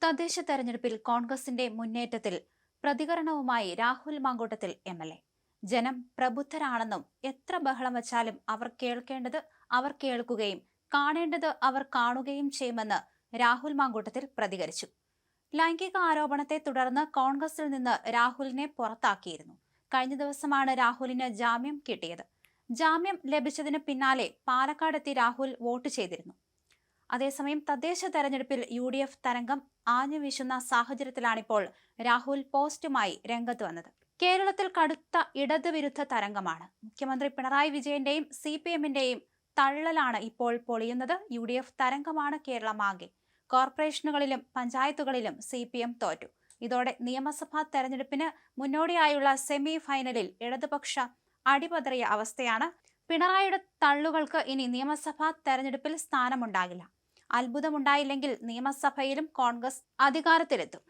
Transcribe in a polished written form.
തദ്ദേശ തെരഞ്ഞെടുപ്പിൽ കോൺഗ്രസിന്റെ മുന്നേറ്റത്തിൽ പ്രതികരണവുമായി രാഹുൽ മാങ്കൂട്ടത്തിൽ എം.എൽ.എ. ജനം പ്രബുദ്ധരാണെന്നും എത്ര ബഹളം വച്ചാലും അവർ കേൾക്കേണ്ടത് അവർ കേൾക്കുകയും കാണേണ്ടത് അവർ കാണുകയും ചെയ്യുമെന്ന് രാഹുൽ മാങ്കൂട്ടത്തിൽ പ്രതികരിച്ചു. ലൈംഗിക ആരോപണത്തെ തുടർന്ന് കോൺഗ്രസിൽ നിന്ന് രാഹുലിനെ പുറത്താക്കിയിരുന്നു. കഴിഞ്ഞ ദിവസമാണ് രാഹുലിന് ജാമ്യം കിട്ടിയത്. ജാമ്യം ലഭിച്ചതിന് പിന്നാലെ പാലക്കാടെത്തി രാഹുൽ വോട്ട് ചെയ്തിരുന്നു. അതേസമയം തദ്ദേശ തെരഞ്ഞെടുപ്പിൽ UDF തരംഗം ആഞ്ഞുവീശുന്ന സാഹചര്യത്തിലാണിപ്പോൾ രാഹുൽ പോസ്റ്റുമായി രംഗത്ത് വന്നത്. കേരളത്തിൽ കടുത്ത ഇടതുവിരുദ്ധ തരംഗമാണ്. മുഖ്യമന്ത്രി പിണറായി വിജയന്റെയും CPMന്റെയും തള്ളലാണ് ഇപ്പോൾ പൊളിയുന്നത്. UDF തരംഗമാണ് കേരളമാകെ. കോർപ്പറേഷനുകളിലും പഞ്ചായത്തുകളിലും CPM തോറ്റു. ഇതോടെ നിയമസഭാ തെരഞ്ഞെടുപ്പിന് മുന്നോടിയായുള്ള സെമി ഫൈനലിൽ ഇടതുപക്ഷ അടിപതറിയ അവസ്ഥയാണ്. പിണറായിയുടെ തള്ളുകൾക്ക് ഇനി നിയമസഭാ തെരഞ്ഞെടുപ്പിൽ സ്ഥാനമുണ്ടാകില്ല. അത്ഭുതമുണ്ടായില്ലെങ്കിൽ നിയമസഭയിലും കോൺഗ്രസ് അധികാരത്തിലെത്തും.